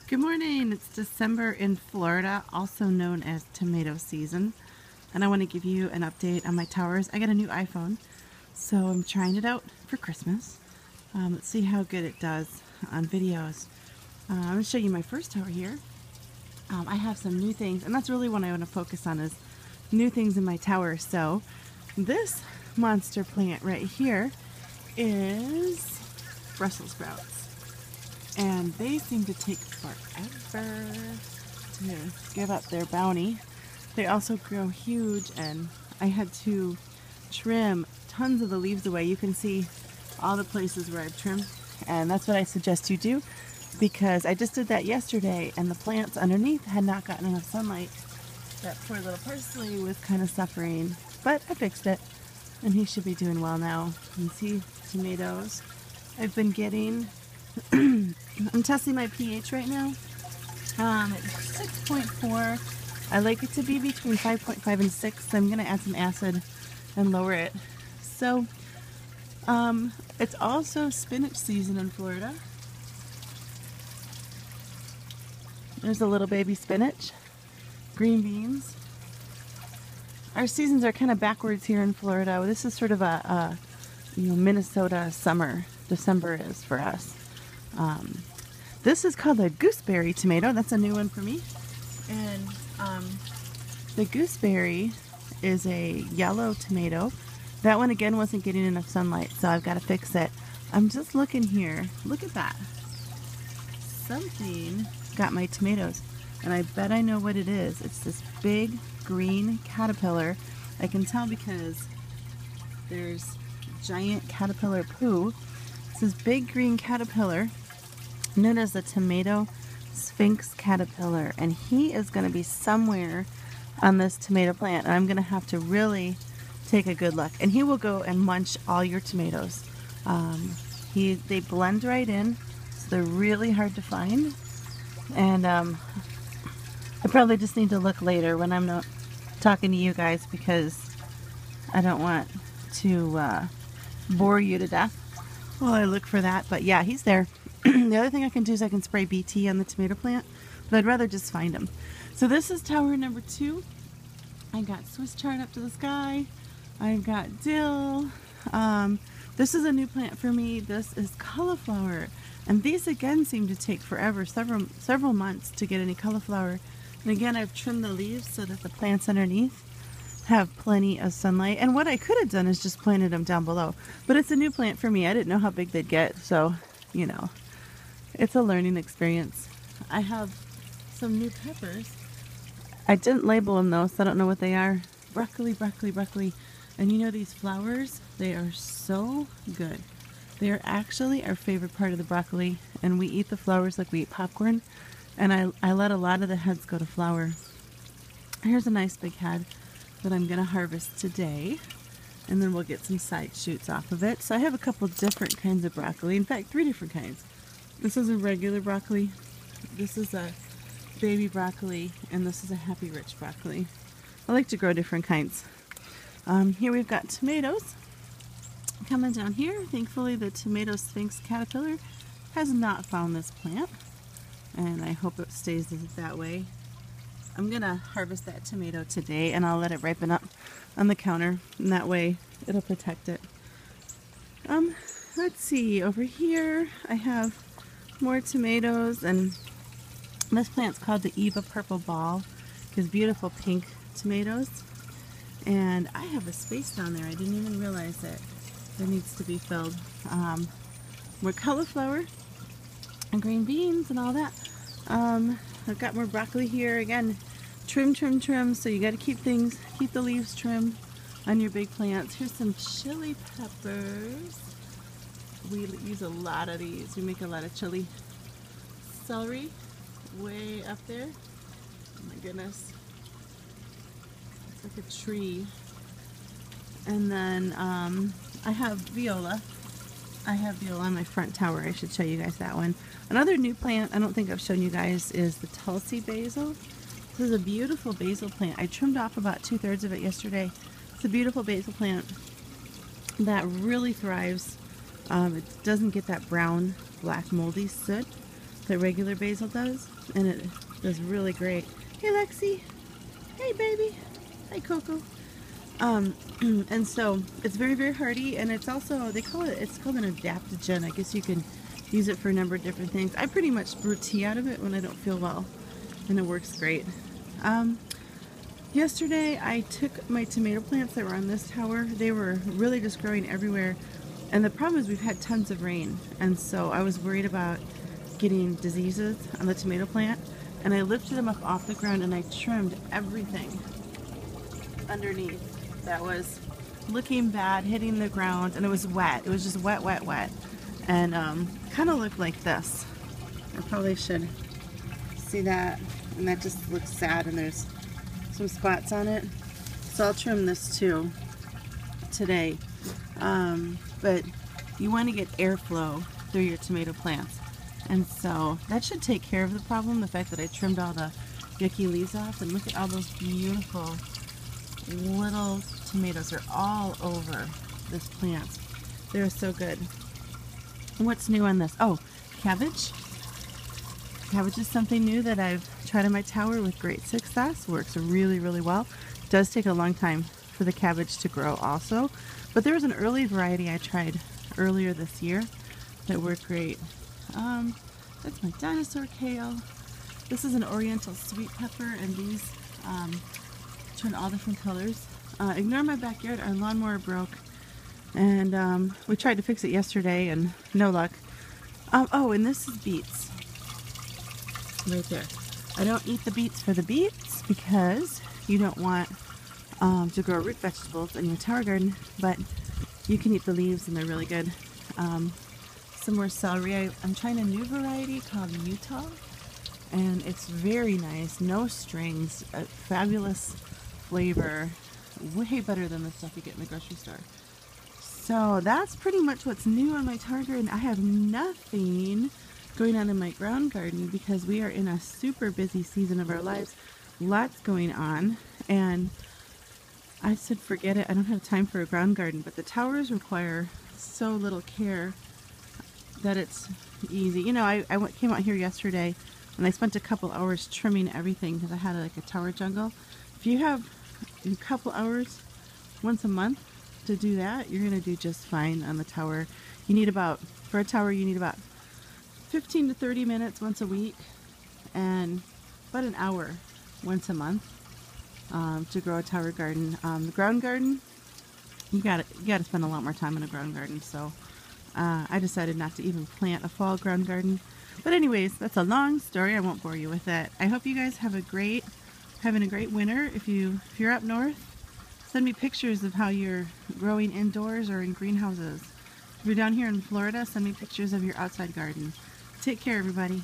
Good morning. It's December in Florida, also known as tomato season. And I want to give you an update on my towers. I got a new iPhone, so I'm trying it out for Christmas. Let's see how good it does on videos. I'm going to show you my first tower here. I have some new things, and that's really what I want to focus on is new things in my tower. So this monster plant right here is Brussels sprouts. And they seem to take forever to give up their bounty. They also grow huge, and I had to trim tons of the leaves away. You can see all the places where I've trimmed, and that's what I suggest you do, because I just did that yesterday and the plants underneath had not gotten enough sunlight. That poor little parsley was kind of suffering, but I fixed it and he should be doing well now. You can see tomatoes. I've been getting I'm testing my pH right now. It's 6.4. I like it to be between 5.5 and 6. So I'm going to add some acid and lower it. So it's also spinach season in Florida. There's a little baby spinach, green beans. Our seasons are kind of backwards here in Florida. This is sort of a Minnesota summer. December is for us. This is called a gooseberry tomato. That's a new one for me. And the gooseberry is a yellow tomato. That one again wasn't getting enough sunlight, so I've got to fix it. I'm just looking here. Look at that. Something got my tomatoes, and I bet I know what it is. It's this big green caterpillar. I can tell because there's giant caterpillar poo. It's this big green caterpillar known as the tomato sphinx caterpillar, and he is going to be somewhere on this tomato plant, and I'm going to have to really take a good look, and he will go and munch all your tomatoes. They blend right in, so they're really hard to find, and I probably just need to look later when I'm not talking to you guys, because I don't want to bore you to death while I look for that. But yeah, he's there. The other thing I can do is I can spray BT on the tomato plant, but I'd rather just find them. So this is tower number 2. I got Swiss chard up to the sky. I've got dill. This is a new plant for me. This is cauliflower, and these again seem to take forever, several months to get any cauliflower. And again, I've trimmed the leaves so that the plants underneath have plenty of sunlight. And what I could have done is just planted them down below, but it's a new plant for me. I didn't know how big they'd get, so it's a learning experience. I have some new peppers. I didn't label them though, so I don't know what they are. Broccoli. And these flowers, they are so good. They are actually our favorite part of the broccoli, and we eat the flowers like we eat popcorn, and I let a lot of the heads go to flower. Here's a nice big head that I'm going to harvest today, and then we'll get some side shoots off of it. So I have a couple different kinds of broccoli. In fact, 3 different kinds. This is a regular broccoli, this is a baby broccoli, and this is a happy rich broccoli. I like to grow different kinds. Here we've got tomatoes coming down here. Thankfully the tomato sphinx caterpillar has not found this plant, and I hope it stays that way. I'm gonna harvest that tomato today, and I'll let it ripen up on the counter, and that way it'll protect it. Let's see, over here I have more tomatoes, and this plant's called the Eva purple ball because beautiful pink tomatoes. And I have a space down there. I didn't even realize that there needs to be filled. More cauliflower and green beans and all that. I've got more broccoli here. Again, trim. So you got to keep the leaves trimmed on your big plants. Here's some chili peppers. We use a lot of these. We make a lot of chili. Celery, way up there. Oh my goodness. It's like a tree. And then I have viola. I have viola on my front tower. I should show you guys that one. Another new plant I don't think I've shown you guys is the Tulsi basil. This is a beautiful basil plant. I trimmed off about 2/3 of it yesterday. It's a beautiful basil plant that really thrives. It doesn't get that brown, black, moldy soot that regular basil does, and it does really great. Hey Lexi, hey baby, hi Coco. And so it's very, very hardy, and it's also, it's called an adaptogen. I guess you can use it for a number of different things. I pretty much brew tea out of it when I don't feel well, and it works great. Yesterday I took my tomato plants that were on this tower. They were really just growing everywhere, and the problem is we've had tons of rain, and so I was worried about getting diseases on the tomato plant, and I lifted them up off the ground and I trimmed everything underneath that was looking bad, hitting the ground, and it was wet. It was just wet, wet, wet, and kind of looked like this. I probably should see that, and that just looks sad, and there's some spots on it, so I'll trim this too today. But you want to get airflow through your tomato plants, and so that should take care of the problem, the fact that I trimmed all the yucky leaves off. And look at all those beautiful little tomatoes are all over this plant. They're so good. What's new on this? Oh, cabbage. Cabbage is something new that I've tried on my tower with great success. Works really, really well. It does take a long time for the cabbage to grow also, but there was an early variety I tried earlier this year that worked great. That's my dinosaur kale. This is an oriental sweet pepper, and these turn all different colors. Ignore my backyard. Our lawnmower broke, and we tried to fix it yesterday and no luck. Oh, and this is beets right there. I don't eat the beets for the beets because you don't want to grow root vegetables in your tower garden, but you can eat the leaves and they're really good. Some more celery. I'm trying a new variety called Utah, and it's very nice. No strings, a fabulous flavor, way better than the stuff you get in the grocery store. So that's pretty much what's new on my tower garden. I have nothing going on in my ground garden because we are in a super busy season of our lives. Lots going on, and I said forget it. I don't have time for a ground garden, but the towers require so little care that it's easy. You know, I came out here yesterday and I spent a couple hours trimming everything because I had like a tower jungle. If you have a couple hours once a month to do that, you're gonna do just fine on the tower. You need about, for a tower, you need about 15 to 30 minutes once a week and about an hour once a month to grow a tower garden. The ground garden, you gotta spend a lot more time in a ground garden, so I decided not to even plant a fall ground garden. But anyways, that's a long story. I won't bore you with it. I hope you guys have having a great winter. If you're up north, send me pictures of how you're growing indoors or in greenhouses. If you're down here in Florida, send me pictures of your outside garden. Take care, everybody.